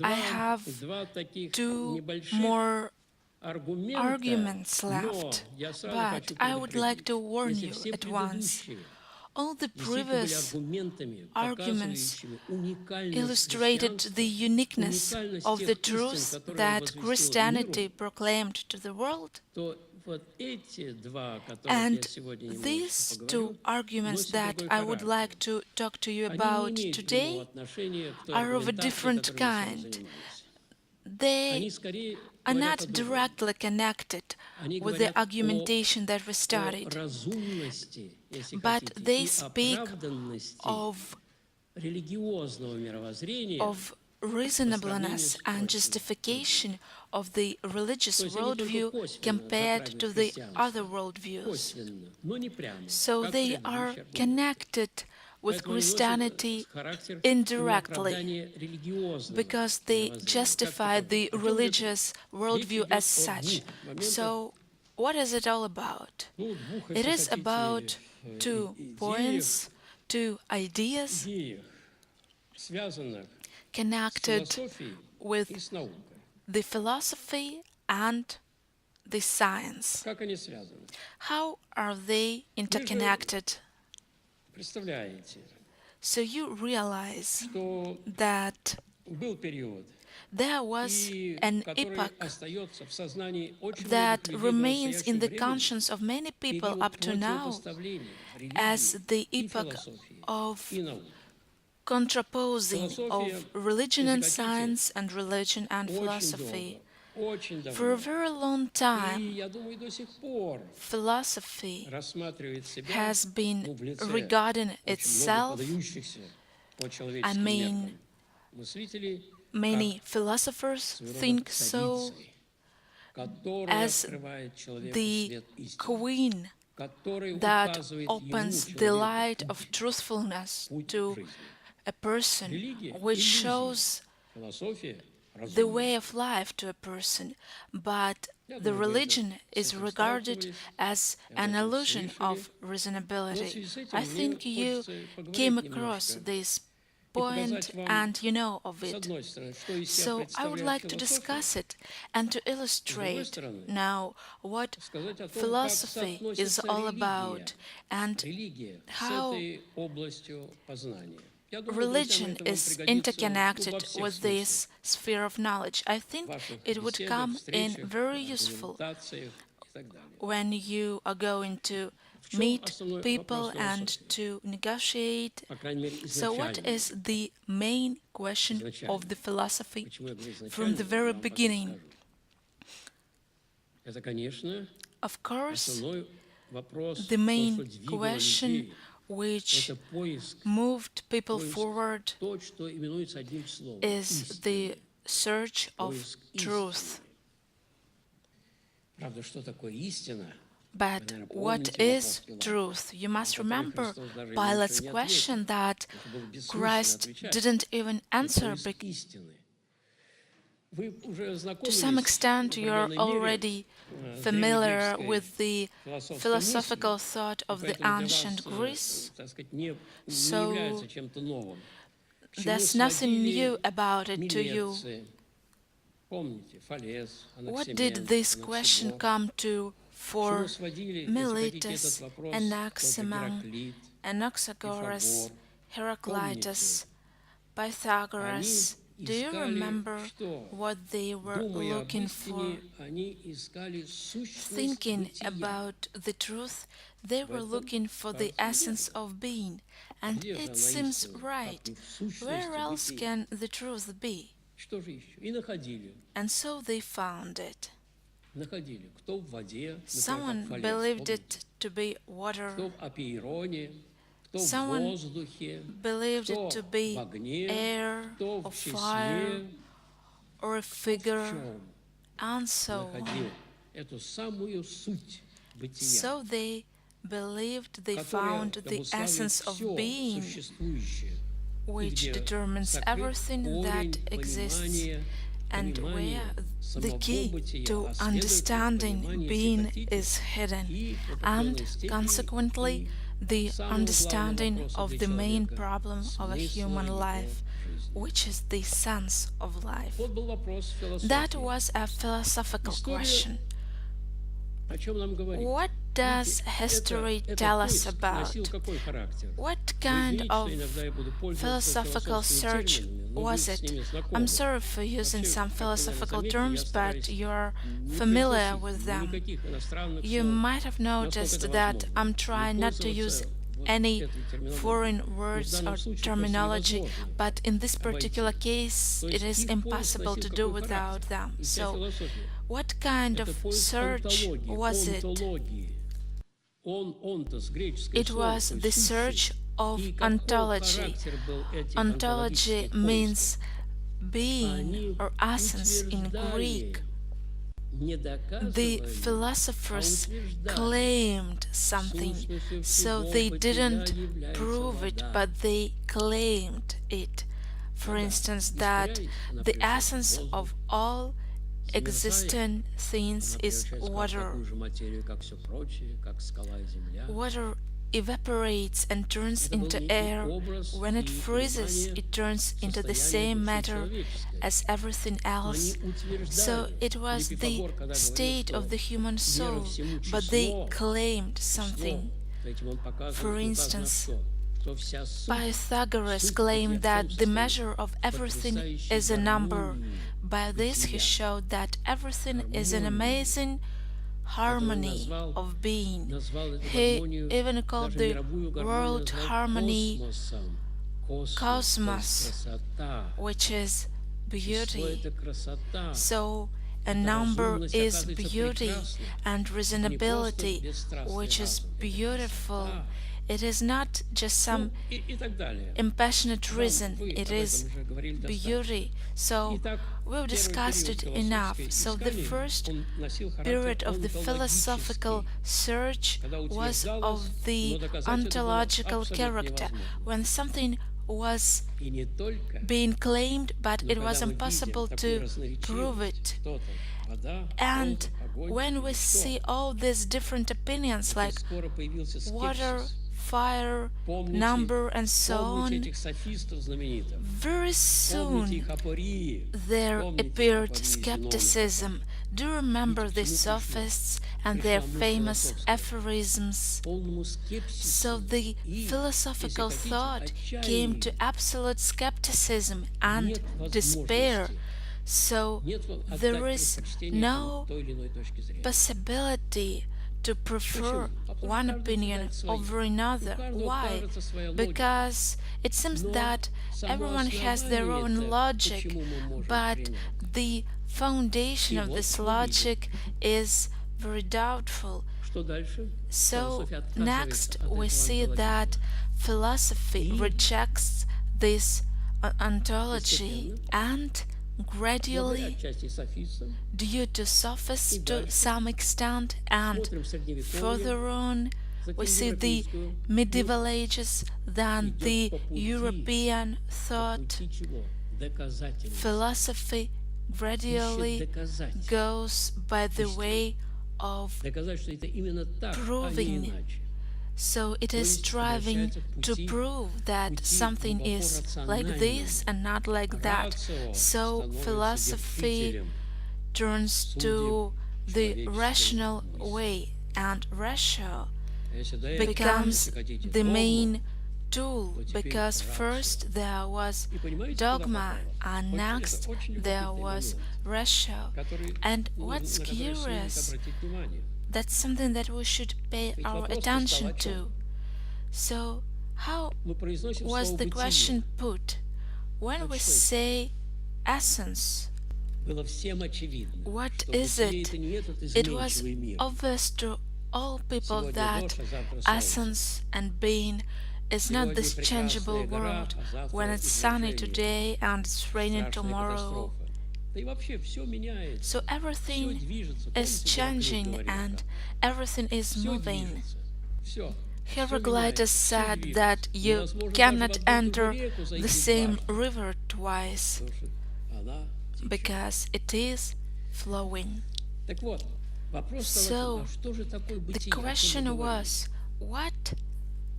I have two more arguments left, but I would like to warn you at once. All the previous arguments illustrated the uniqueness of the truth that Christianity proclaimed to the world. And these two arguments that I would like to talk to you about today are of a different kind. They are not directly connected with the argumentation that we studied, but they speak of reasonableness and justification of the religious worldview compared to the other worldviews. So they are connected with Christianity indirectly because they justify the religious worldview as such. So what is it all about? It is about 2 points, 2 ideas connected with the philosophy and the science. How are they interconnected? So you realize that there was an epoch that remains in the conscience of many people up to now as the epoch of contraposing of religion and science and religion and philosophy. For a very long time, philosophy has been regarding itself, I mean, many philosophers think so, as the queen that opens the light of truthfulness to a person, which shows the way of life to a person, but the religion is regarded as an illusion of reasonability. I think you came across this point and you know of it. So I would like to discuss it and to illustrate now what philosophy is all about and how religion is interconnected with this sphere of knowledge. I think it would come in very useful when you are going to meet people and to negotiate. So what is the main question of the philosophy from the very beginning? Of course, the main question which moved people forward is the search of truth. But what is truth? You must remember Pilate's question that Christ didn't even answer. To some extent, you're already familiar with the philosophical thought of the ancient Greece, so there's nothing new about it to you. What did this question come to for Miletus, Anaximander, Anaxagoras, Heraclitus, Pythagoras? Do you remember what they were looking for? Thinking about the truth, they were looking for the essence of being, and it seems right. Where else can the truth be? And so they found it. Someone believed it to be water. Someone believed it to be air or fire or a figure, and so on. So they believed they found the essence of being, which determines everything that exists, and where the key to understanding being is hidden, and consequently the understanding of the main problem of a human life, which is the sense of life? Вот был вопрос That философии. was a philosophical История question. о чем нам говорит? What does Видите, history этот tell us поиск носил about? какой характер? What Вы kind извините, что of иногда я буду пользоваться philosophical философскими search терминами, но вы was с it? ними I'm знакомы. sorry for using Вообще, some как вы, наверное, philosophical заметили, я terms, but стараюсь you're не familiar произносить with them. никаких иностранных You слов, might have насколько noticed это that возможно. I'm Не trying not to use пользоваться вот any этой терминологией. foreign И в words данном or случае просто terminology, невозможно but in this particular обойти. case, То it есть is их поиск impossible носил to do какой характер? without them. И вся So, философия what kind это of поиск search онтологии, was it? онтологии. Онтос, греческое It слово, was то the есть сущий. search of И каков ontology. характер был этих Ontology онтологических means поисков? being Они or essence in утверждали, Greek. не The доказывали, а philosophers утверждали claimed something, сущностью so всего they бытия didn't является prove it, вода. but they claimed it. For Вода instance, that испаряется, она the превращается в essence воздух. of all Замерзая, existing things она is превращается в water. такую же материю, как все прочее, как скала и земля. Water evaporates and turns Это был into некий air. образ When it и freezes, понимание it turns into the состояния same души matter человеческой. as everything Но они else. So утверждали, it или was the Пифагор, когда говорил, state что of the human вера soul, всему but they число, claimed число, something. то этим он For показывал, указано instance, что вся суть, Pythagoras суть claimed бытия в that чем the состоит? measure of everything Потрясающей is a number. гармонии By this, he бытия. showed that everything is an Гармонии, amazing которую он harmony of being. назвал эту He гармонию, even called даже the мировую гармонию world назвал harmony космосом. Космос, то есть cosmos, красота. which is Число beauty. это красота. So a Это number разумность, is оказывается, beauty, прекрасна. and Это не просто reasonability, бесстрастный which is разум. Это beautiful. красота. It is not just some И так далее. impassionate reason, Вы it об этом is уже говорили достаточно. beauty. So Итак, we've первый discussed период it enough. философской So the искания, first он носил period характер of the philosophical онтологический, search когда was of утверждалось, но the доказать это было ontological абсолютно character, невозможно. when something was И не только, being claimed, but но it was когда мы impossible видим to такую prove разноречивость, it. кто-то вода, And воздух, огонь when we или see что, all these different opinions очень like скоро появился water, скепсис. fire, Помните, number, and so помните on, этих софистов знаменитых, very помните soon их апории, there помните appeared апории skepticism. Do you remember the sophists and their famous aphorisms? полному So скепсису the и, philosophical если хотите, thought came to отчаянию. absolute skepticism and Нет despair. возможности, So нет there отдать is предпочтение no той или иной точке зрения. possibility to prefer one opinion over another. Why? Because it seems that everyone has their own logic, but the foundation of this logic is very doubtful. Что дальше? So Философия отказывается next от we этого see that philosophy rejects this ontology, and gradually, отчасти софистам, due to sophists to some extent, and смотрим средневековье, further on, we затем see the европейскую, medieval ages, then the идет по пути, European по thought, пути чего? Доказательности. philosophy Ищет gradually доказать. goes by the way of Доказать, что это именно так, а не proving. иначе. So it is striving to prove that something is like this and not like that. So philosophy turns to the rational way, and ratio becomes the main tool, because first there was dogma and next there was ratio. And what's curious, that's something that we should pay our attention to. So how was the question put? When we say essence, what is it? It was obvious to all people that essence and being is not this changeable world, when it's sunny today and it's raining tomorrow. So everything is changing and everything is moving. Heraclitus said that you cannot enter the same river twice, because it is flowing. So the question was, what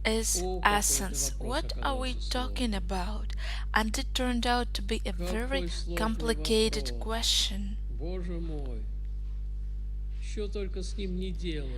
is О, какой это essence? вопрос What are we оказался talking сложным. about? And it turned out to be a very Какой сложный complicated вопрос. question. Боже мой. Что только с ним не делали.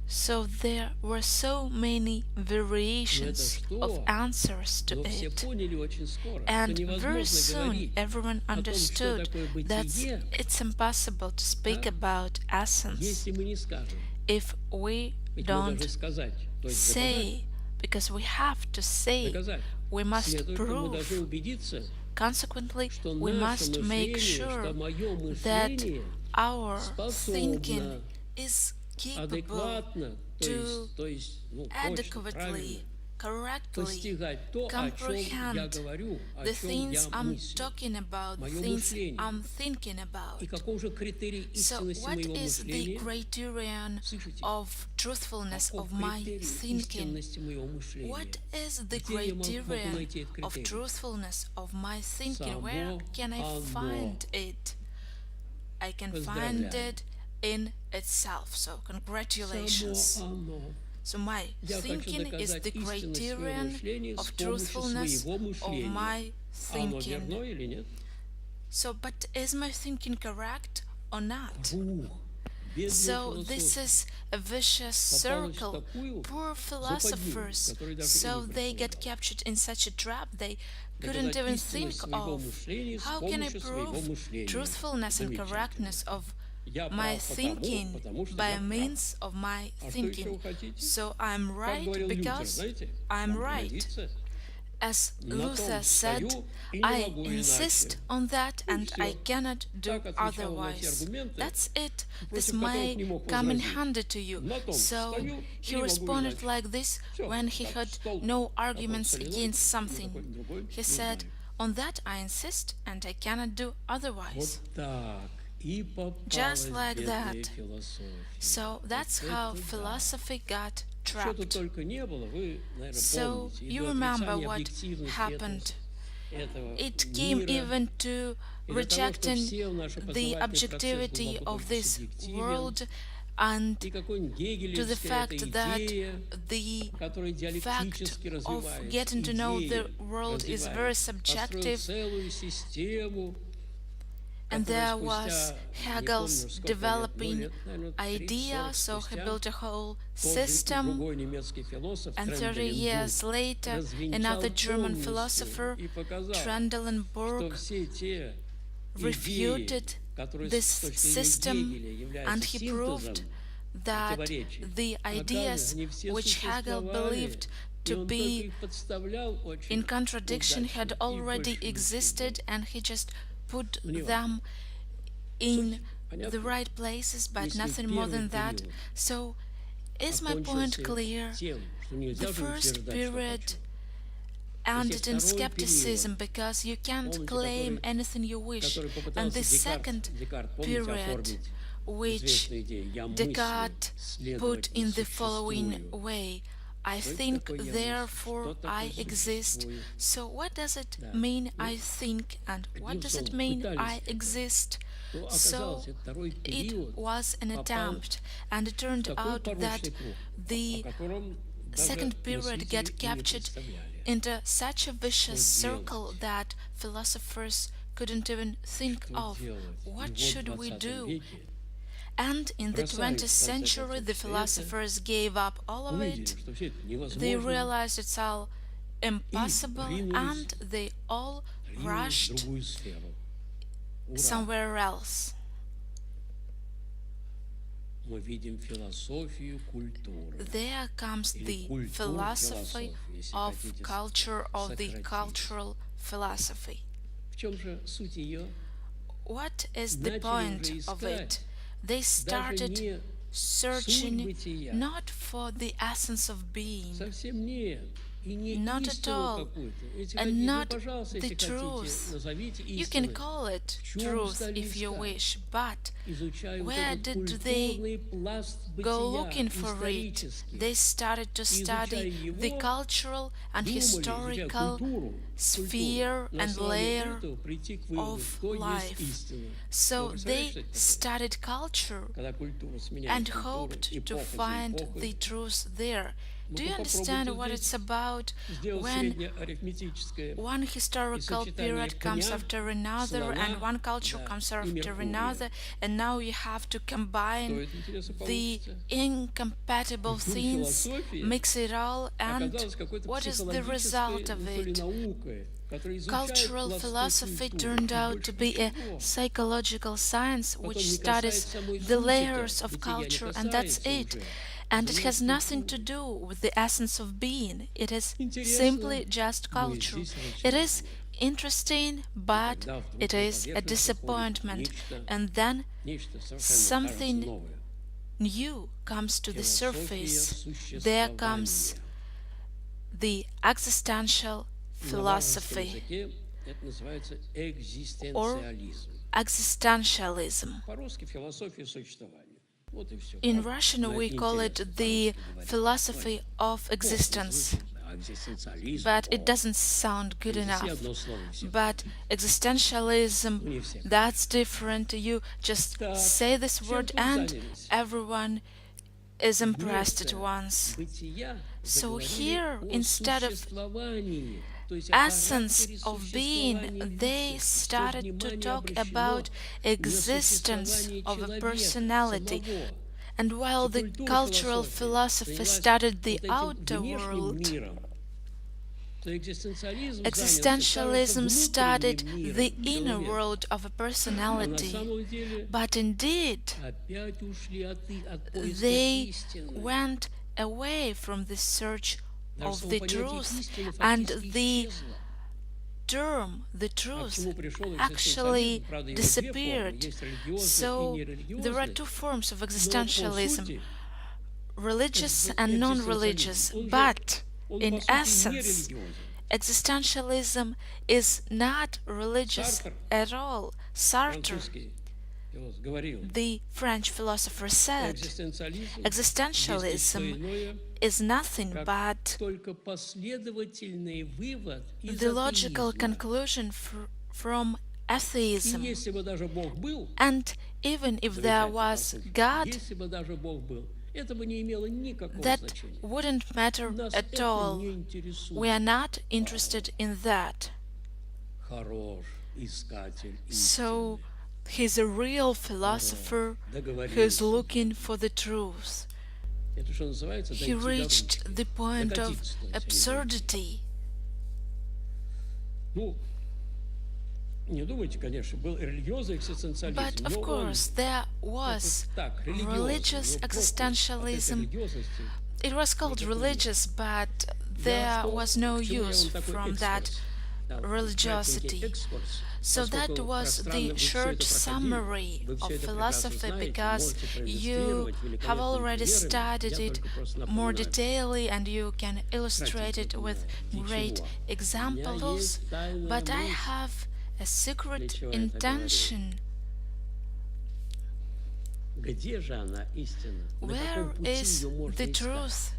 So there were so many Но это variations of что? answers to Но все it. поняли очень скоро, что And very невозможно soon говорить everyone о том, что understood такое that бытие, it's impossible to speak да, about essence если мы не скажем. if we Ведь мы должны don't сказать, то есть доказать. say, because we have to say, Доказать. we must Следовательно, мы должны prove. убедиться, Consequently, что we наше must make мышление, sure что мое that мышление our thinking способно is capable адекватно, то есть точно, adequately, правильно, correctly постигать то, о чем я comprehend говорю, о the чем things я I'm мыслю, talking about, мое things мышление. I'm thinking about. И каков же критерий So, истинности what моего is the мышления? criterion Слышите? of truthfulness Каков of my критерий thinking? истинности моего мышления? What is the Где я могу criterion найти этот of критерий? truthfulness of my thinking? Where Само can I оно. find it? I can find Поздравляю. it in itself. So, Само congratulations. оно. So, my Я хочу thinking is доказать the истинность своего criterion мышления с of помощью truthfulness своего of мышления. my Оно thinking. верно или нет? So, but is my thinking correct or not? Круг. Бедные So this философы is a vicious попались в circle. такую Poor западню, philosophers, которой даже и so не they get предполагали. captured in such a trap they couldn't Доказать even истинность think своего of. мышления с How can I помощью своего prove мышления. truthfulness and Замечательно. correctness of Я my прав thinking потому что by я прав. means of my А что еще thinking? вы хотите? So I'm Как right говорил Лютер, because знаете? I'm Он right. годится. As На Luther том said, стою и не I могу insist иначе. on that Ну и and I всё. cannot do Так отвечал на те otherwise. аргументы, That's it. This против которых не may мог come in возразить. handy to you. На том So стою и he не могу responded иначе. like this Всё, when he так, had стол no на том arguments соляной, against на something. какой другой He не said, знаю. on that I insist and I cannot do otherwise. Вот так и попалась Just like бедная that. философия. So that's Вот how это да. philosophy got Что тут trapped. только не было, вы, наверное, So помните. И you до remember отрицания what объективности happened. этого It came мира, even to и до того, что rejecting все наши the познавательный процесс objectivity был of только this субъективен, world and и какой-нибудь to the гегелевская fact эта that идея, the которая fact диалектически of развивается, getting to know the идея world is very развивается, построил subjective, целую систему, and которая there was спустя, не помню, Hegel's сколько лет, developing лет, наверное, 30-40 idea, so he спустя, built a whole тот system, другой немецкий философ and 30 years Тренделенбург later развенчал another German полностью philosopher, и показал, что Trendelenburg, все те идеи, refuted которые this с точки зрения system, Гегеля and являются he proved синтезом that противоречий. the ideas Оказывается, они все which Hegel существовали, believed и to он только be их подставлял очень in contradiction had удачно и already больше existed, and he just put Ну, неважно. them in Понятно? the right places, but Если nothing more первый than that. период So, is my point окончился clear? тем, что нельзя The же first утверждать, что period хочу. ended in второй skepticism период, because you can't помните, claim который- anything you wish. который And попытался the second Декарт, помните, period, оформить which известную идею «я мыслю, Descartes put следовательно, in the following существую». way: I Что это think, такое «я мыслю»? therefore Что такое I exist. существую? So what does it Да. mean Ну, I think, and what одним does it словом, mean пытались I это. exist? То So оказалось, это второй it период was an попал attempt, and it turned в такой out that порочный круг, the о котором даже second period мыслители get и не captured представляли. into such a vicious Что circle делать? that philosophers couldn't even think Что of. делать? И What вот should в we 20 do? веке And in the бросают, 20th в конце century, концов, the все это, philosophers gave up all of увидели, it. что все это They невозможно, realized it's all impossible, ринулись- and they all ринулись в rushed другую сферу. Ура! somewhere else. Мы видим философию культуры. There comes Или the культур philosophy философии, если of хотите, culture, of the сократить. cultural philosophy. В чем же суть ее? What is the Начали point уже of искать it? They даже started не searching суть бытия, not for the essence of being, совсем нет, и не not at истину all, какую-то. Если and хотите, ну, not пожалуйста, the если truth. хотите, назовите You can истиной. call it В чем truth стали if you искать? wish, but Изучая вот where этот did they культурный пласт go бытия looking for it? исторически. They started to Изучая study его, the cultural and думали, изучая historical культуру, sphere на and основании layer этого прийти к выводу, of что life. есть истина. So Вы представляете, they что это такое? studied culture Когда культура сменяет and культуру, hoped to эпоха за find эпохой, the truth there. Do you understand what it's about when one historical period comes after another and one culture comes after another, and now you have to combine the incompatible things, mix it all, and what is the result of it? Cultural philosophy turned out to be a psychological science which studies the layers of culture, and that's it. And it has nothing to do with the essence of being. It is simply just culture. It is interesting, but it is a disappointment. And then something new comes to the surface. There comes the existential philosophy or existentialism. In Russian, we call it the philosophy of existence, but it doesn't sound good enough. But existentialism, that's different. You just say this word and everyone is impressed at once. So here, instead of essence of being, they started to talk about existence of a personality. And while the cultural philosophy studied the outer world, existentialism studied the inner world of a personality. But indeed, they went away from the search of the truth, and the term the truth actually disappeared. So there are two forms of existentialism, religious and non-religious, but in essence existentialism is not religious at all. Sartre, the French philosopher, said existentialism is nothing but the logical conclusion from atheism. And even if there was God, that wouldn't matter at all. We are not interested in that. So he's a real philosopher who's looking for the truth. He reached the point of absurdity. But of course, there was religious existentialism. It was called religious, but there was no use from that religiosity. So that was the short summary of philosophy, because you have already studied it more detailedly and you can illustrate it with great examples. But I have a secret intention. Where is the truth?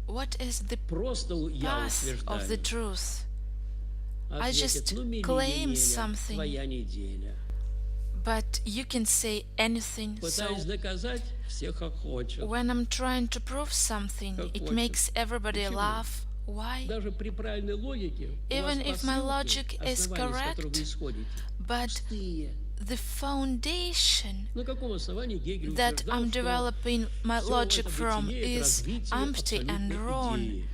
What is the path of the truth? I just claim something, but you can say anything. So when I'm trying to prove something, it makes everybody laugh. Why? Even if my logic is correct, but the foundation that I'm developing my logic from is empty and wrong.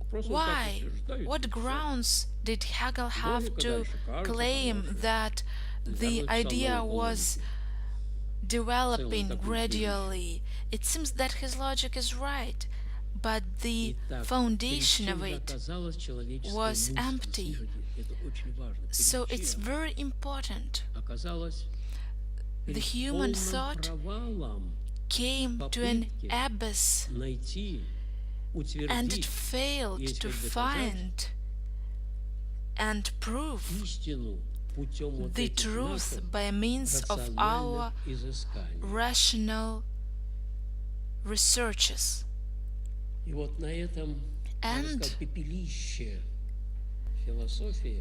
Why? What grounds did Hegel have to claim that the idea was developing gradually? It seems that his logic is right, but the foundation of it was empty. So it's very important. The human thought came to an abyss, and it failed to find and prove the truth by means of our rational researches.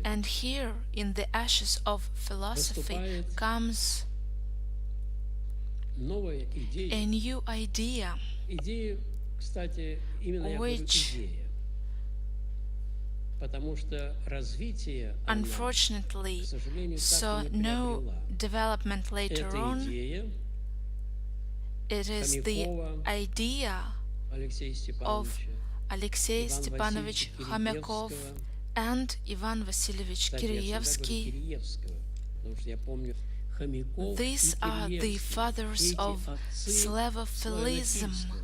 And here, in the ashes of philosophy, comes a new idea. Кстати, именно я говорю which идея. Потому что развитие она, к unfortunately сожалению, так saw и не no приобрела. development later Эта on. идея It is the Хомякова idea Алексея of Степановича, Alexei Ивана Васильевича Stepanovich Khomyakov Киреевского. and Ivan Vasilievich Кстати, я всегда говорю Kireevsky. Киреевского, потому что я помню Хомяков и These are the Киреевский. fathers Эти of отцы Slavophilism. славянофильства.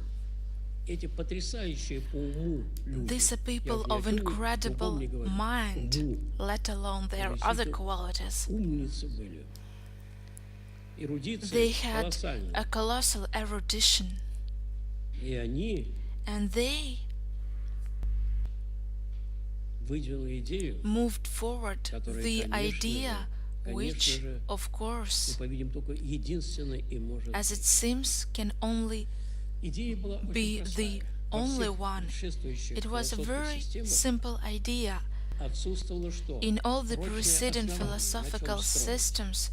Эти потрясающие по уму люди. These are Я people вот ни о of чем incredible другом не говорю. mind, Уму. let alone their other Действительно qualities. умницы были. They Эрудиция had колоссальная. a colossal erudition, И они and they выдвинули идею, moved forward которая, the конечно idea, же, which, конечно же, of course, по-видимому, только единственной и может as it быть. seems, can only Идея была be очень the простая. Во only всех one. предшествующих It was a философских very системах simple idea. отсутствовало что? In all the Прочное preceding основание, на philosophical чем строить. systems,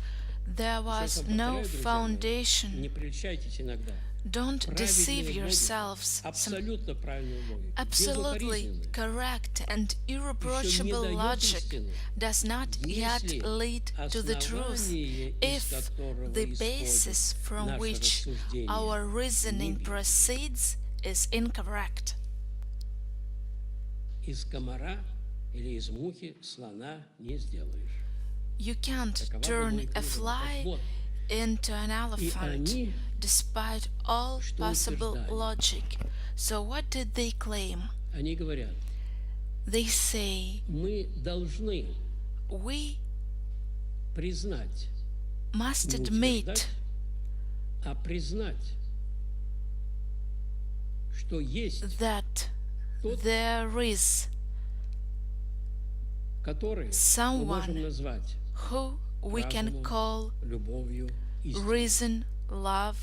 there Еще was раз no повторяю, друзья мои, foundation. не прельщайтесь иногда. Don't deceive Правильная логика, yourselves. Some абсолютно правильная логика, absolutely безукоризненная, correct and irreproachable дает logic истину, does not yet если lead to the truth основание, из if которого the исходит basis from наше which рассуждение, our reasoning неверно. proceeds is incorrect. Из комара или из мухи слона не сделаешь. You can't Такова turn логика a мира. fly Так вот, into an и elephant они despite all что possible утверждали? logic. So what did they claim? Они говорят, They say мы должны we признать, must не admit утверждать, а признать, что есть that тот, there is который мы someone можем назвать who we can разумом, call любовью, истиной. reason, love.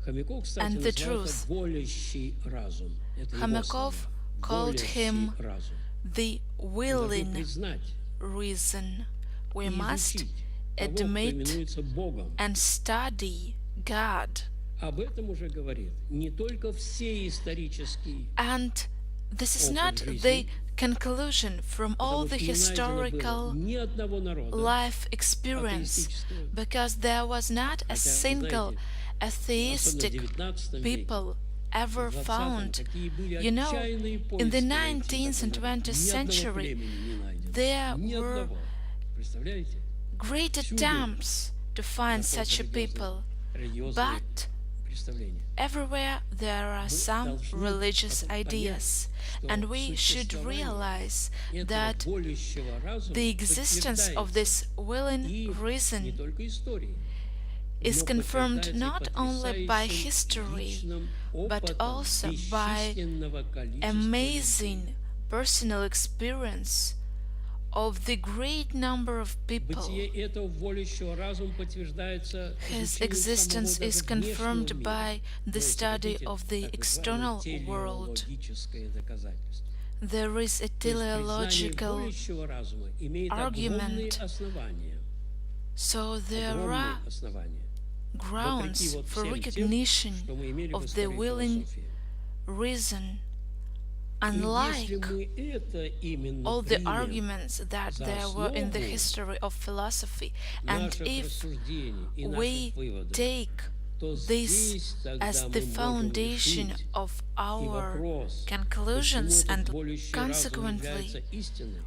Хомяков, кстати, and the назвал это truth. волящий разум. Это его Хомяков слова. called Волящий him разум. the Мы должны willing признать reason. We и must изучить того, кто admit именуется Богом. and study God. Об этом уже говорит не только все исторические, And this is опыт not жизни, the conclusion from all потому the что не найдено было historical ни одного народа life experience, атеистического, because there was not a хотя, single знаете, особенно в atheistic XIX веке, people ever в 20-м, found. какие были You know, отчаянные in the поиски найти 19th and такой народ. 20th Ни одного century, племени не найдено. there Ни were одного. Представляете? great Всюду attempts to find находятся such a people, религиозные but представления. everywhere there are Мы some должны religious понять, ideas, что and we should существование realize этого that волящего разума the existence of this willing и не reason только историей, is но confirmed подтверждается not only by потрясающим history, личным but опытом also by бесчисленного количества amazing людей. personal experience of the great number of people. Бытие этого волящего разума подтверждается His изучением existence самого is даже confirmed внешнего by мира. the То есть, study хотите, of the так external называемое world. телеологическое доказательство. There is a То есть признание teleological волящего разума имеет argument. огромные основания. So there Огромные are основания. Вопреки grounds вот for всем recognition тем, что мы имели в of the истории willing философии. reason, И unlike если мы это именно all the примем arguments that за there were in the основу history of philosophy, and наших if рассуждений и we наших выводов, take то this здесь тогда as мы the можем foundation решить of и our вопрос, conclusions, почему and этот волящий разум consequently является истиной,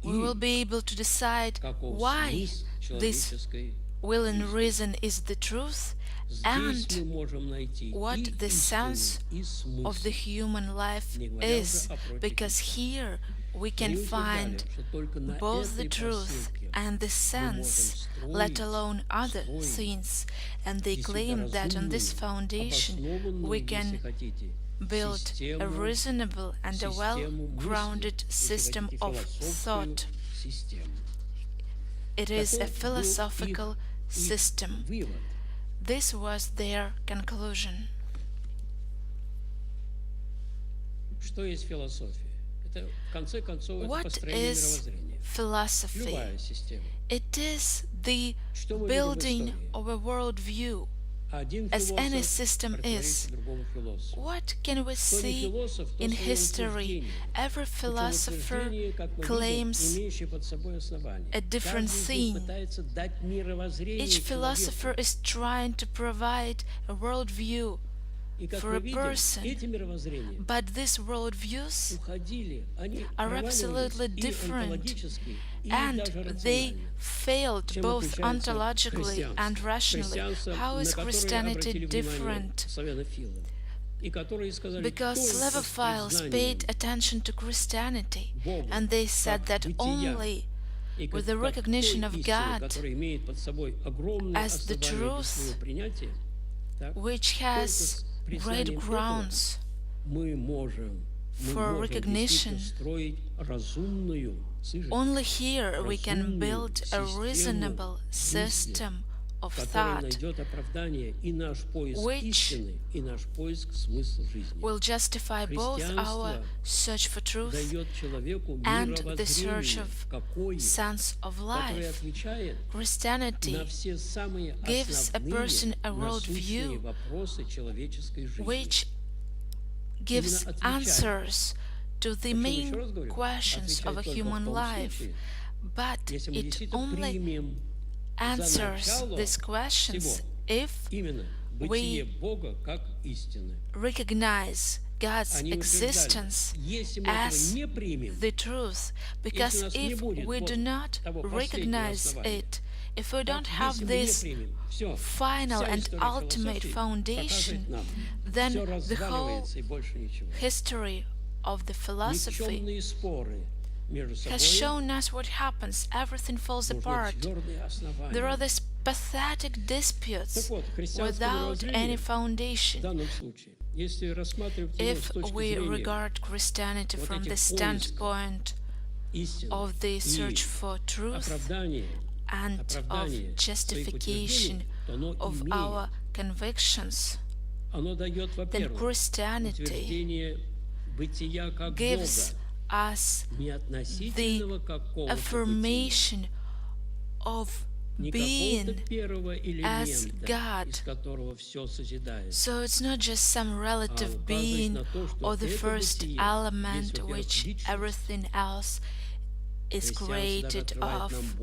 we will be able to decide каков why смысл this человеческой willing reason is the truth Здесь and мы можем найти what и the истину, sense и смысл. of the human life Не говоря is, уже о because here we can Они утверждали, find что только на both the этой truth посылке and the sense, let alone other things, and they claim that on this foundation we can build a reasonable and a well-grounded system of thought. It is a philosophical system. This was their conclusion. Что есть философия? Это, в конце концов, это What построение is мировоззрения. philosophy? Любая система. It is the Что мы видим в building истории? of a worldview. as any system is. What can we see in history? Every philosopher claims a different theme. Each philosopher is trying to provide a worldview for a person, but these worldviews are absolutely different, and they failed both ontologically and rationally. How is Christianity different? Because Slavophiles paid attention to Christianity, and they said that only with the recognition of God as the truth, which has great grounds for recognition, only here we can build a reasonable system of thought which will justify both our search for truth and the search of sense of life. Christianity gives a person a worldview which gives answers to the main questions of a human life, but it only answers these questions if we recognize God's existence as the truth. Because if we do not recognize it, if we don't have this final and ultimate foundation, then the whole history of the philosophy has shown us what happens. Everything falls apart. There are these pathetic disputes without any foundation. If we regard Christianity from the standpoint of the search for truth and of justification of our convictions, then Christianity gives us the affirmation of being as God. So it's not just some relative being or the first element which everything else is created of,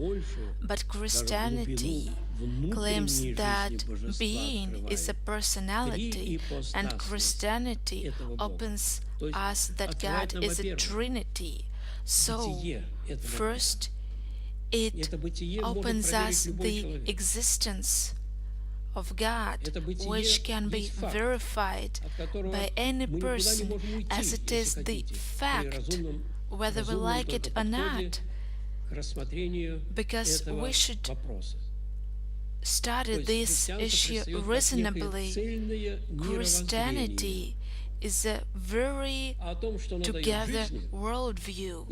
but Christianity claims that being is a personality, and Christianity opens us that God is a Trinity. So, first, it opens us the existence of God, which can be verified by any person as it is the fact, whether we like it or not, because we should study this issue reasonably. Christianity is a very together worldview.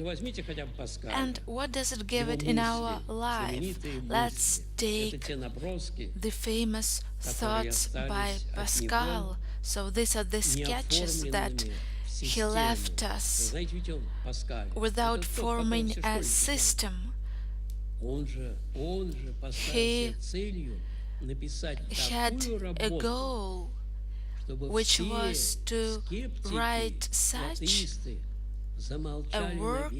And what does it give it in our life? Let's take the famous thoughts by Pascal. So these are the sketches that he left us without forming a system. He had a goal, which was to write such a work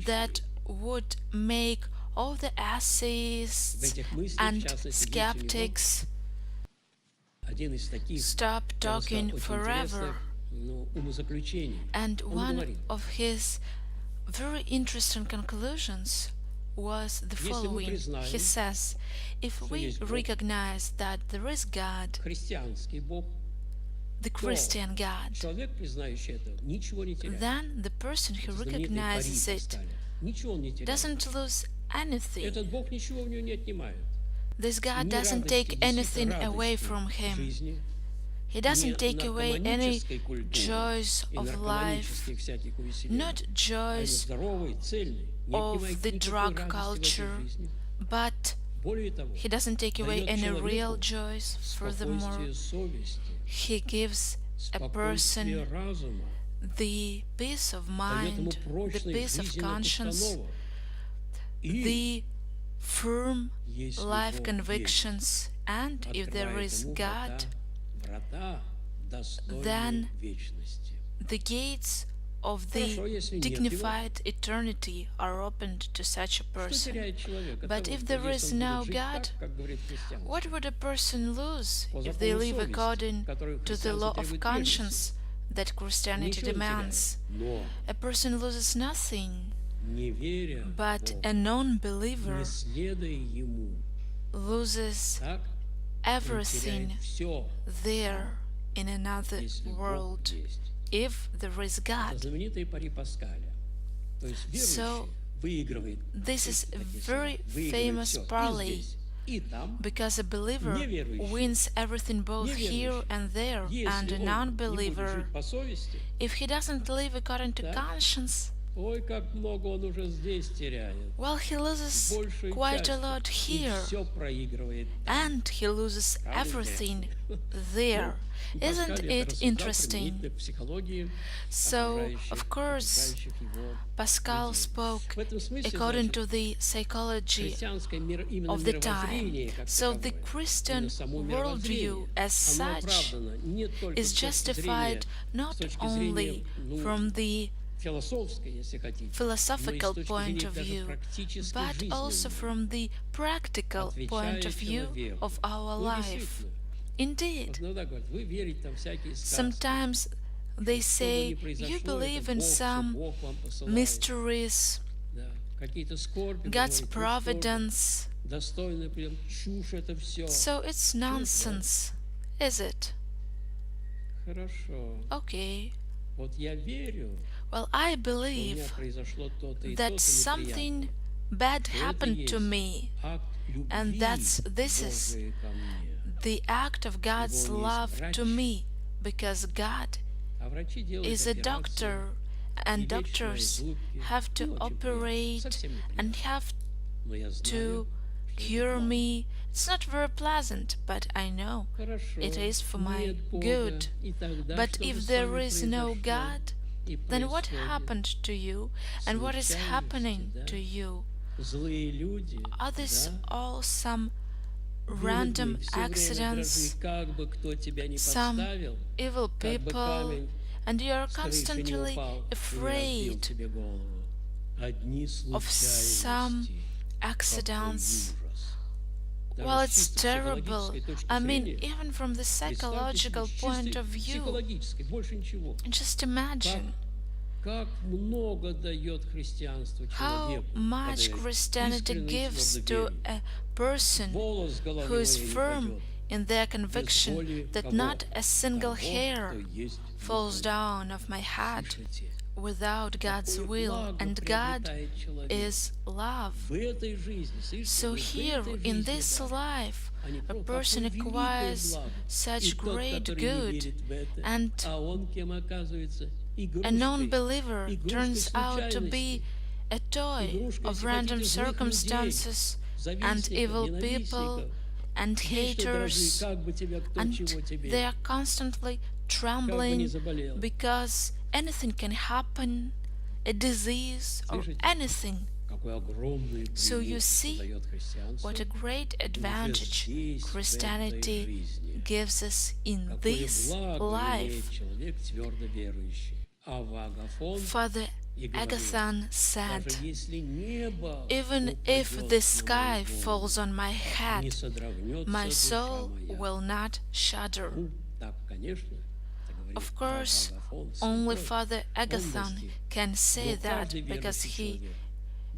that would make all the atheists and skeptics stop talking forever. And one of his very interesting conclusions was the following. He says, if we recognize that there is God, the Christian God, then the person who recognizes it doesn't lose anything. This God doesn't take anything away from him. He doesn't take away any joys of life, not joys of the drug culture, but he doesn't take away any real joys. Furthermore, he gives a person the peace of mind, the peace of conscience, the firm life convictions And if there is открывает ему God, врата, достойные then вечности. the gates of the Хорошо, если нет его, dignified eternity are opened to such a что person. теряет человек от But того, if что there если is он no будет жить God, так, как говорит христианство, what would a person lose по if they закону live совести, according который to the христианство law of требует прежде всего? conscience that Christianity Ничего не теряет, demands? но A person loses nothing, не веря but a Богу, не non-believer следуя Ему, loses так он everything теряет все, there in another если Бог world есть. if there is Это God. знаменитые пари Паскаля. То есть So, верующий выигрывает this is a такие very слова, выигрывает famous все и parlay здесь, и там. because a believer Неверующий, wins everything both here неверующий, and there, and если a он не будет non-believer, жить по совести, if he doesn't live according to да, conscience, ой, как много он уже здесь теряет. well, he loses Большую quite a часть, lot и here, все проигрывает там. and he loses Правда, everything интересно? there. Ну, Isn't Паскаль это it рассуждал interesting? применительно к психологии So, of course, окружающих его Pascal людей. spoke В этом смысле, according значит, to the psychology христианское именно of the time. мировоззрение как So the таковое, Christian именно само worldview мировоззрение, as оно such оправдано не только is с точки justified зрения, not с точки only зрения, from the философской, если хотите, но и philosophical с точки point зрения of даже view, практической but also жизненной. from the practical point Отвечая of view человеку. of our Ну, life. действительно. Indeed, Вот иногда говорят, вы верите там всякие сказки. sometimes they Что бы say ни произошло, you это believe in Бог, всё some Бог вам посылает. mysteries, Да. Какие-то скорби, God's говорите, ну что же, providence. достойно прям чушь это все. So it's nonsense, is it? Хорошо. Okay. Вот я верю, Well, I что у меня believe произошло то-то и that то-то something неприятное. bad Что это happened to есть me, акт and любви this is Божией ко мне. the act of God's Его он есть love врач, to me, because God а врачи делают is a операции, doctor, and и вечные doctors зубки. have Не to очень приятно, operate совсем and неприятно. have Но я знаю, to что cure это me. It's not very pleasant, but I know хорошо. it is for my Нет Бога, good. и тогда But что же if с there вами is no произошло God, и then what происходит? happened to you, and what is Случайности, happening да? to you? Злые люди, Are these да? all some Бедный, random всё время accidents, дрожи, как бы кто тебя не some подставил, evil как бы people, камень and you are с крыши не constantly упал и не разбил afraid тебе голову. Одни of some случайности, accidents? какой ужас. Даже Well, с it's чисто terrible. психологической точки I mean, зрения, even from the представьте себе, psychological с point чистой of view, психологической, больше ничего. just imagine Как много дает христианство how человеку, much когда Christianity искренне и gives твердо to верит. a person Волос с головы who is моей не firm падет, in their без conviction воли that кого? not a single Того, hair кто есть falls Бог. down of my head Слышите? without God's Какое will, благо and God приобретает человек is love. в этой жизни, слышите? So Вот в here, этой in жизни this даже, life, а не a просто person какое великое acquires благо. И such тот, great который не good, верит в это, and а он кем оказывается? a Игрушкой. non-believer Игрушкой turns out to be случайностей. a toy Игрушкой, of если random хотите, злых людей, circumstances and завистников, evil people ненавистников. and Вечно дрожи, haters, как бы тебя кто and чего тебе, they are constantly как бы не trembling заболел. because anything can happen, a disease or Слышите? anything. Какое огромное So you преимущество see дает христианство what a great уже advantage здесь, в этой Christianity жизни. gives us in Какое this благо life. имеет человек твердо верующий. А Агафон Father и говорил, Agathon said, даже если небо even if упадет the на sky мою голову, falls on my не head, содрогнется my душа soul моя. will not shudder. Ну, так, конечно, это говорит Of course, Агафон, only святой. Father Agathon достиг. can say Но that каждый because верующий he человек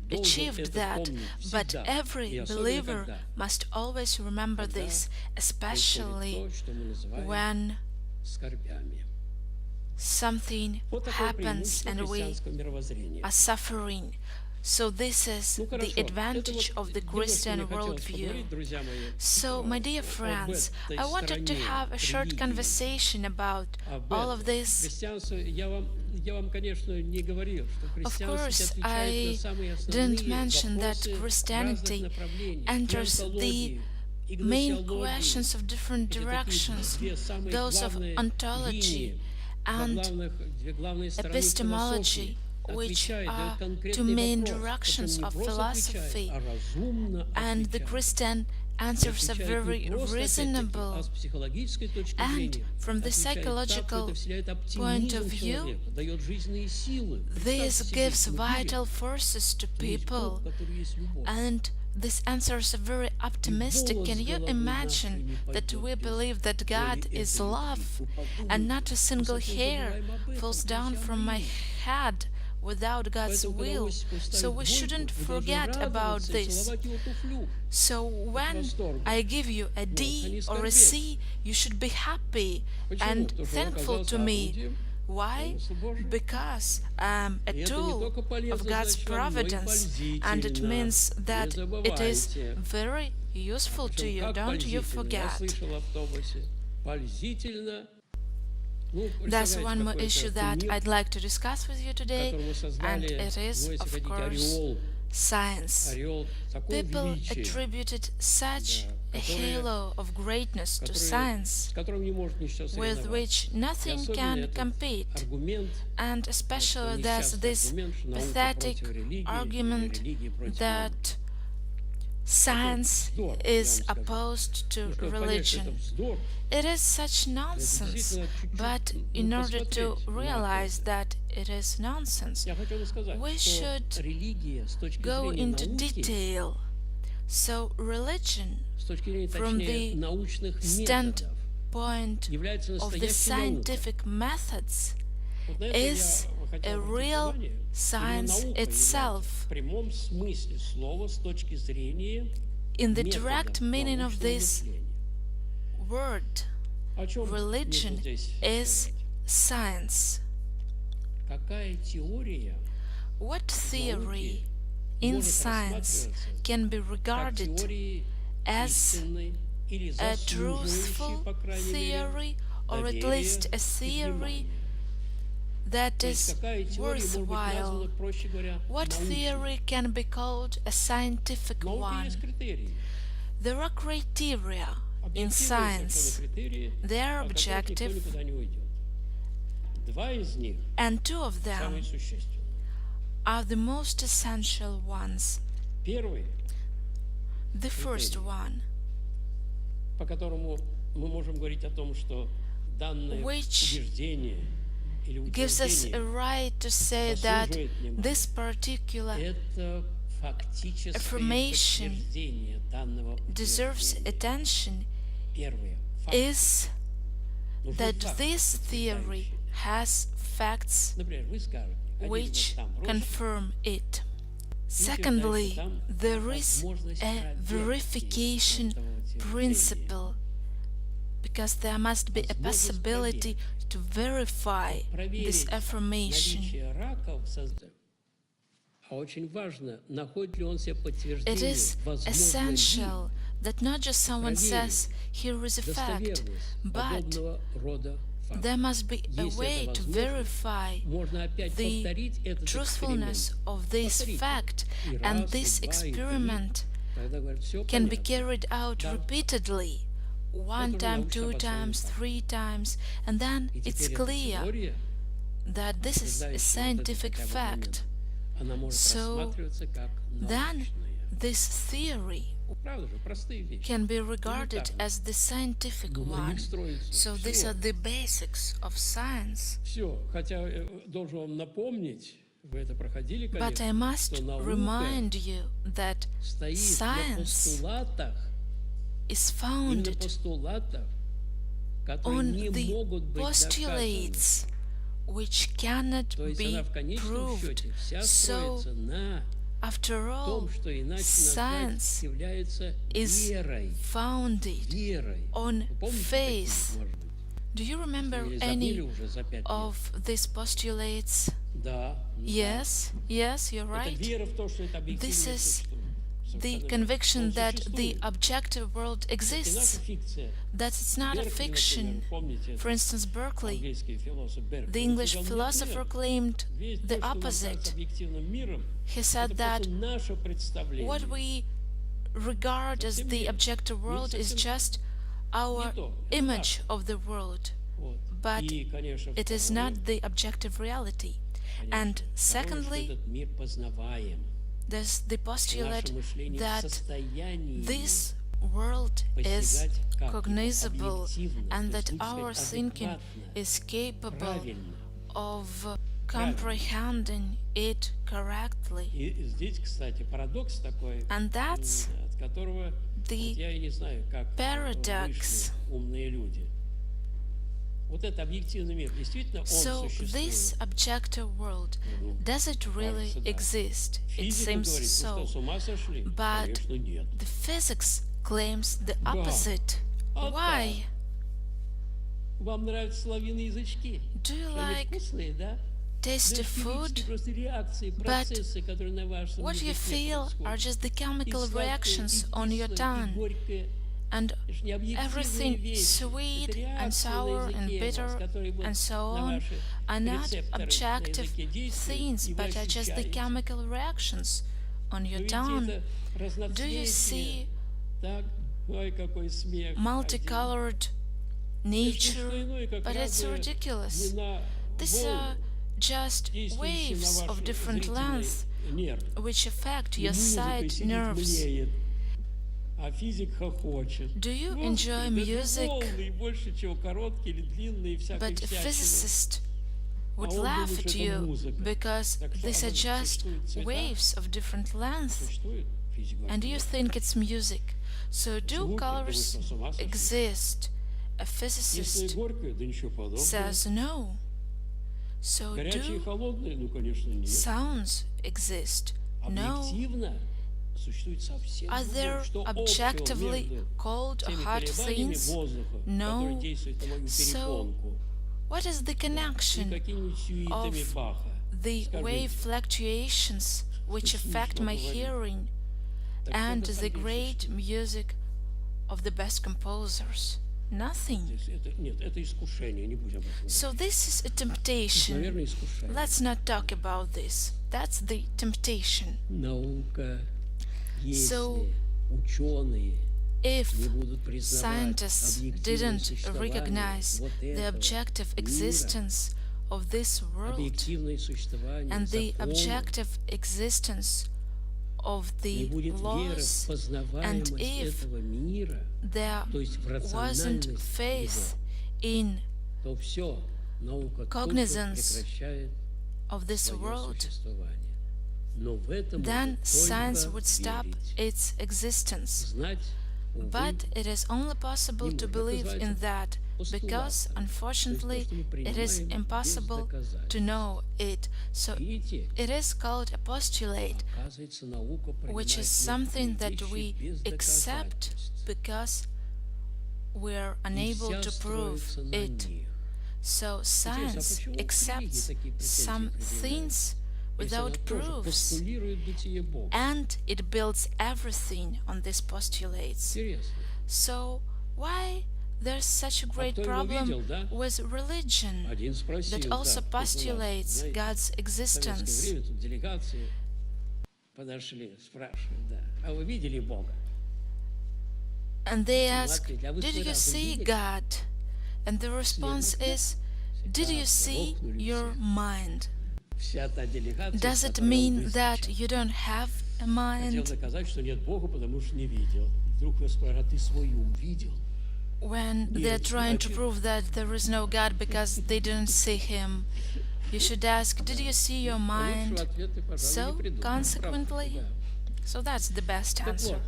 должен achieved это that, помнить but всегда, и every особенно believer когда must always remember Когда this, происходит especially то, что мы называем when скорбями. something Вот такое happens преимущество and we христианского мировоззрения. are suffering. So this is Ну the хорошо, это advantage вот of the немножко Christian мне хотелось worldview. поговорить, друзья мои, So, my dear об friends, этой I wanted to стороне have a short религии, conversation about об all of этом. this. Христианство, я вам, конечно, не говорил, что Of христианство course, отвечает I на самые didn't основные mention that вопросы Christianity разных направлений, enters the деонтологии, main игносеологии. questions of different Эти такие directions, две самые those of главные ontology линии, and две главные стороны epistemology, философии. which Отвечает, are дает two конкретный main вопрос, directions причем не of просто отвечает, philosophy, а разумно and the отвечает. Christian answers are very reasonable, and from the psychological point of view, this gives vital forces to people, and these answers are very optimistic. Can you imagine that we believe that God is love and not a single hair falls down from my head without God's will? So we shouldn't forget about this. So when I give you a D or a C, you should be happy and thankful to me. Why? Because I'm a tool of God's providence, and it means that it is very useful to you. Don't you forget. There's one more issue that I'd like to discuss with you today, and it is, of course, science. People attributed such a halo of greatness to science, with which nothing can compete, and especially there's this pathetic argument that science is opposed to religion. It is such nonsense, but in order to realize that it is nonsense, we should go into detail. So religion, from the standpoint of the scientific methods, is a real science itself. In the direct meaning of this word, religion is science. What theory in science can be regarded as a truthful theory, or at least a theory that is worthwhile? What theory can be called a scientific one? There are criteria in science. They are objective, and two of them are the most essential ones. The first one, which gives us a right to say that this particular affirmation deserves attention, is that this theory has facts which confirm it. Secondly, there is a verification principle, because there must be a possibility to verify this affirmation. It is essential that not just someone says, here is a fact, but there must be a way to verify the truthfulness of this fact, and this experiment can be carried out repeatedly, one time, two times, three times, and then it's clear that this is a scientific fact. So then this theory can be regarded as the scientific one. So these are the basics of science. But I must remind you that science is founded on the postulates which cannot be proved. So, after all, science is founded on faith. Do you remember any of these postulates? Yes, you're right. This is the conviction that the objective world exists, that it's not a fiction. For instance, Berkeley, the English philosopher, claimed the opposite. He said that what we regard as the objective world is just our image of the world, but it is not the objective reality. And secondly, there's the postulate that this world is постигать как его cognizable объективно, and то that есть our лучше сказать, thinking адекватно, is capable правильно. of comprehending it correctly. И здесь, кстати, парадокс такой, And that's от которого вот the я и не знаю, как вышли paradox. умные люди. Вот этот объективный мир, действительно он So this существует. objective world, does it really Кажется, да. exist? It Физика seems говорит, вы что, so. с ума сошли? But Конечно, нет. the physics claims the Как? opposite. А Why? так. Вам нравятся соловьиные язычки? Do you Они like вкусные, да? tasty Да, food? физические просто реакции, But процессы, которые на вашем what you языке feel are происходят. just the И chemical сладкое, и reactions on your кислое, и tongue, горькое. and Это ж не объективные everything вещи. Это sweet and реакции на sour and языке у вас, bitter которые вот and so на on ваши are not рецепторы на objective языке действуют, things, и вы but are just the ощущаете. chemical reactions on your Вы видите tongue. это Do you разноцветие, see так? Ой, какой смех. один. multicolored Это ж не nature? что иное, как But it's разные ridiculous. длина These are волн, just действующие waves на of ваш different зрительный length нерв. which affect И your музыка sight сидит, nerves. млеет, а физик хохочет. Do you Господи, enjoy да это music? волны, больше чего короткие или длинные, всякой But a всячины. physicist would он laugh думает, at что это you музыка. because Так что, these are оно just существует цвета, waves of different length, существует физик говорит, and you нет. think it's music. So do Звуки, да вы colors что, с ума сошли? exist? A Кислое и physicist горькое, да ничего подобного. says no. So Горячее и do холодное, ну, конечно, нет. sounds exist? No. Объективно существует совсем Are другое, there что общего objectively между cold or теми hot колебаниями things? воздуха, No. которые действуют на мою So, перепонку, what is the и connection какими-нибудь сюитами of Баха. the Скажите, wave fluctuations which Что affect my говорить? hearing Так and это the сам great music of the best composers? Nothing. Нет, это искушение, не будем об этом So this is a говорить. temptation. Наверное, искушение. Let's not talk about this. That's the temptation. Наука, если So, ученые If не будут признавать scientists объективное didn't существование recognize вот the этого objective мира, existence of this world объективное существование and the законов, objective existence of не the будет веры в laws, познаваемость and if этого мира, there то есть в wasn't рациональность faith его, in то все, наука только cognizance прекращает of this свое world, существование. Но в этом then можно science только would stop верить. its existence. Знать, увы, But it is only possible не to можно. believe Это in называется that because, постулатом. unfortunately, То есть то, что мы it is принимаем без impossible to доказательств. know it. So Видите, it is called a postulate, оказывается, наука which is принимает something некоторые that вещи we без accept доказательств. because we're И unable вся to prove строится на it. них. So Интересно, а science почему accepts такие претензии some предъявляют? things Если она without тоже proofs, постулирует бытие Бога. and it builds everything on these postulates. Интересно. So why there's such a great кто его видел, problem да? with religion Один спросил, that да, also тут у нас, postulates знаете, God's в советское existence? время тут делегации подошли, спрашивают, да, а вы видели Бога? And they Ему ask, ответили, а вы did свой you разум see видели? God? And the response да. is, did you see Лопнули your все. mind? Вся та делегация, Does с it которой он mean that выскочил, you don't have a хотел mind? доказать, что нет Бога, потому что не видел. И вдруг я спрашиваю, а ты свой ум видел? When they're trying to prove that there is no God because they didn't see Him, you should ask, did you see your А лучшего mind? ответа, пожалуй, So, не придумал. consequently, Правда, да. so that's the best Так answer. вот,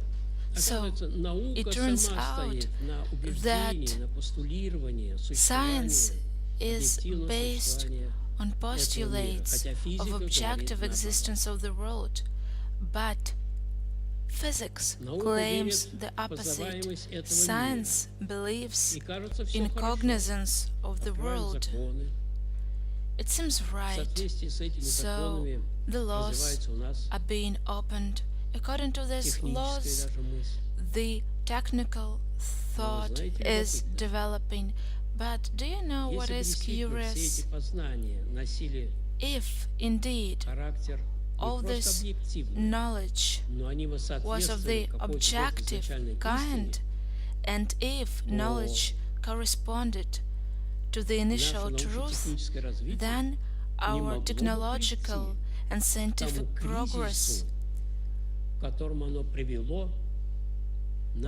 So, оказывается, наука it turns сама out стоит на that убеждении, на постулировании science существования, is объективного based существования on этого мира. postulates Хотя of физика говорит objective наоборот. existence of the world, but physics Наука claims верит the в opposite. познаваемость этого Science мира. believes И кажется, все in хорошо. cognizance of the Открывают world. законы. It seems В right. соответствии с этими So законами the laws развивается у нас are being opened. According to these техническая laws, даже мысль. the technical thought знаете, is любопытно. developing. But do you know what Если бы is действительно все curious? эти познания носили If indeed характер all не просто this объективный, knowledge но они бы was of соответствовали the какой-то objective изначальной kind, истине, and if knowledge corresponded to the наше initial truth, научно-техническое развитие then не our могло бы technological прийти and к тому scientific progress кризису, к которому оно привело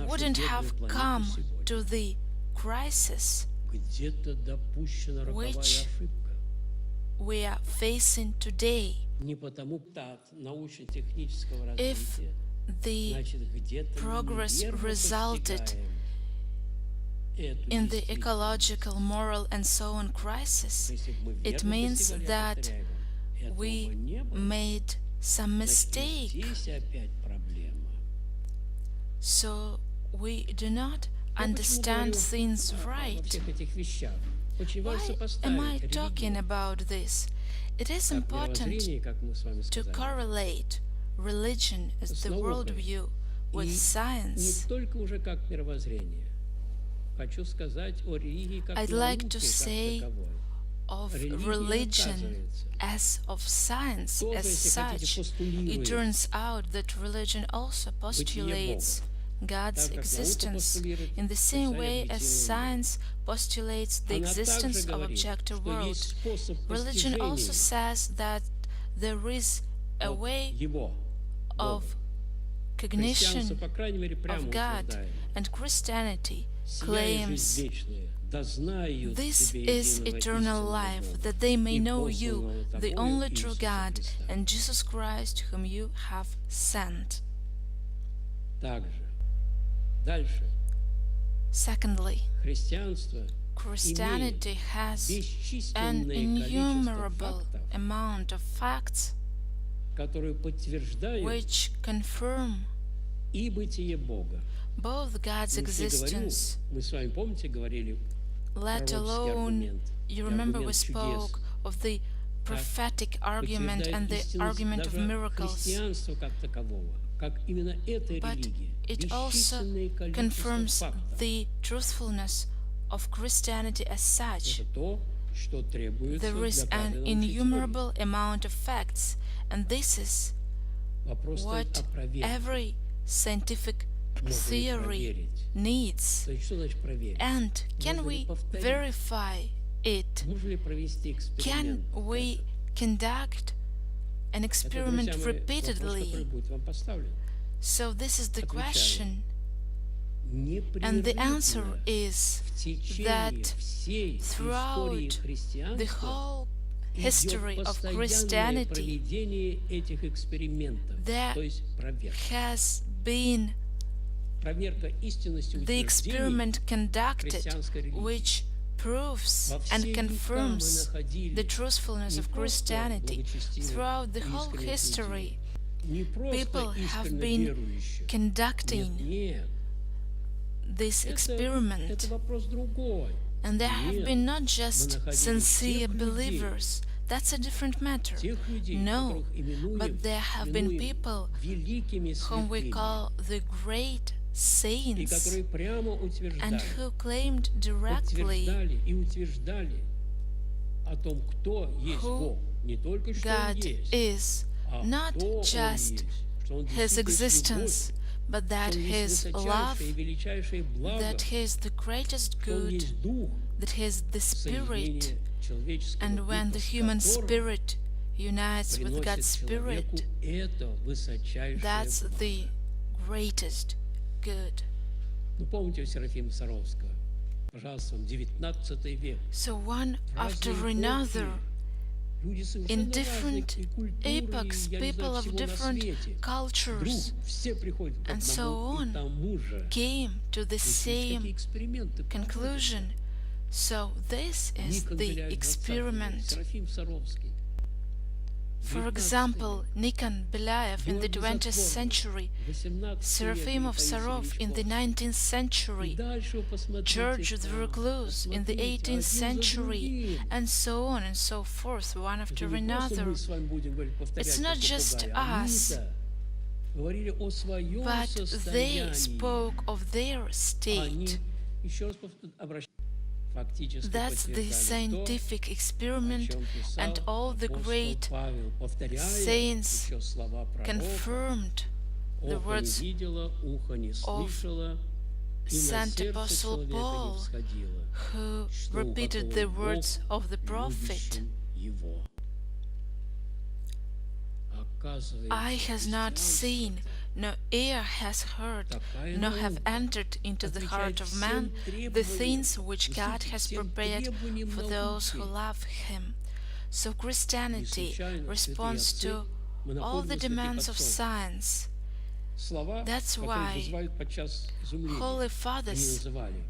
wouldn't have come to the crisis Где-то допущена роковая which ошибка. we are facing today. Не потому, что от научно-технического If развития, the значит, где-то progress неверно resulted постигаем эту in the действительность. ecological, moral, and so on crisis, Если бы мы it верно means постигали, я that повторяю вам, этого we бы не было. made some Значит, и mistake. здесь опять проблема. So we do not Я почему understand говорю things во right. всех этих вещах? Очень важно Why am I сопоставить talking религию, about this? It is как important мировоззрение, как мы с вами to сказали, correlate religion as с the наукой. worldview with И не science. только уже как мировоззрение. Хочу сказать о религии как I'd like науке to как say таковой. of Религия, religion оказывается, as of science тоже, as если хотите, such. It постулирует turns out that religion also postulates God's Так как наука existence постулирует in the same way as существование science postulates the Она existence также of говорит, objective что world. есть способ Religion also постижения says that there is a от way Его, of Бога. cognition Христианство, по крайней мере, прямо of God, утверждает, and Christianity «Сия claims жизнь вечная, да знают this тебе is единого eternal истинного life, Бога that they may и know you, посланного the тобою only true Иисуса God, Христа». and Jesus Christ, whom you have sent. Также, дальше, Secondly, христианство Christianity has an бесчисленное количество innumerable фактов, amount of facts которые подтверждают which confirm и бытие Бога. both God's Ну, если говорю, existence, мы с вами, помните, говорили let пророческий alone, аргумент, you и remember we аргумент чудес. spoke of the prophetic argument Подтверждает and the истинность argument of даже miracles, христианства как такового, как именно этой but религии. it also Бесчисленное количество confirms фактов. the truthfulness of Christianity as such. Это то, что требуется There is для an правильного innumerable amount of facts, and this is Вопрос стоит what опроверить. every scientific Можно ли theory проверить? needs. То есть, что значит проверить? And can Можно ли we повторить? verify it? Можно ли провести Can эксперимент? we conduct an Это, experiment друзья мои, вопрос, который repeatedly? будет вам поставлен. So this is the Отвечаю. question, and the answer Непрерывно is в течение that всей истории throughout the христианства whole идет history of постоянное Christianity, проведение этих экспериментов, there то есть проверка. has been Проверка истинности the утверждений experiment conducted христианской религии. which proves Во and все века мы confirms находили the truthfulness не of просто Christianity. благочестивых Throughout the и whole искренних history, людей, не просто people have искренне been верующих. conducting Нет, this это experiment, вопрос другой. and there have Нет, been not мы just находили sincere тех людей, believers. That's a different matter. тех людей, No, которых именуем, but there have been people великими whom we святыми, call the great и saints, которые прямо and утверждали, who claimed directly подтверждали и утверждали о том, кто есть who Бог. Не только что Он God есть, is, а not кто Он just есть, что Он His действительно есть existence, любовь, but that что Он есть His love, высочайшее и величайшее благо, that He is the greatest что Он good, есть Дух, that He is the Spirit, соединение человеческого and when духа, the с human которым spirit unites with приносит God's человеку Spirit, это высочайшее that's благо. the greatest good. Ну, помните Серафима Саровского? Пожалуйста, вам 19 век. So one after Разные another, эпохи, люди in совершенно разных different и культуры, epochs, и, я не people знаю, of всего на different свете. cultures Вдруг все приходят к and so одному и on тому же. came to the Вы слышите, same какие эксперименты conclusion. So this проводятся? is Никон the Беляев, 20 век, experiment. Серафим Саровский. For 19 example, век, Nikon Belaev in the Георгий 20th Затворник, century, 18 Seraphim век, of Таисий Sarov in the Величковский. 19th И century, дальше вы посмотрите George the там, Recluse in the посмотрите, 18th один за century, другим. and so on and so forth, one Это after не просто another. мы с вами будем говорить, повторять It's not как just попугаи. us, Они-то говорили о своем but they состоянии. spoke of their Они, state. еще раз обращаюсь, фактически That's the подтверждали то, scientific о experiment, чем писал and all the апостол great Павел, повторяя saints еще слова пророка: confirmed the «Око words не видело, ухо не слышало, и на Saint сердце Apostle человека не Paul, всходило, who что repeated the уготовил words Бог of the prophet. любящим его». Оказывается, Eye has not seen, христианство no ear has heard, Такая nor have наука entered into the heart отвечает of man всем the требованиям, things which вы God слышите, has всем prepared требованиям for those who науки. love Him. So Не Christianity случайно святые responds отцы, to мы all находим the у святых demands of отцов science. слова, That's которые why вызывают подчас изумление. Holy Они Fathers называли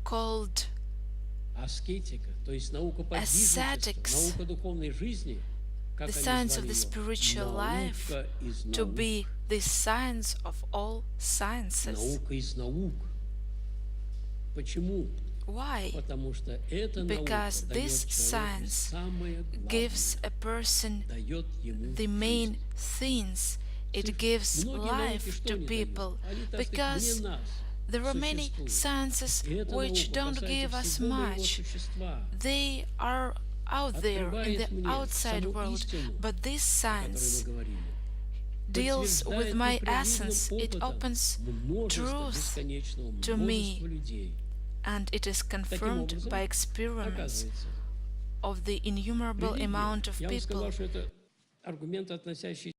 called аскетика, то есть наука подвижничества, ascetics наука духовной жизни, the как они science of звали the ее, spiritual life наука из to be наук, the science of all sciences. наука из наук. Почему? Why? Потому что эта наука Because дает this человеку science самое gives главное, a person дает ему the main жизнь. things. It gives Многие науки life что to не дают? people Они, так сказать, because вне нас there are many существуют. sciences И эта which наука don't касается give us всего моего much. существа, They are out there in the открывает мне outside саму world, истину, but this о которой science мы говорили, deals with подтверждает my непрерывным essence. It опытом opens множество, truth бесконечного to множества me, людей. and it is Таким confirmed образом, by experiments оказывается, of the innumerable религия, amount of я вам people. сказал, что это аргумент, относящийся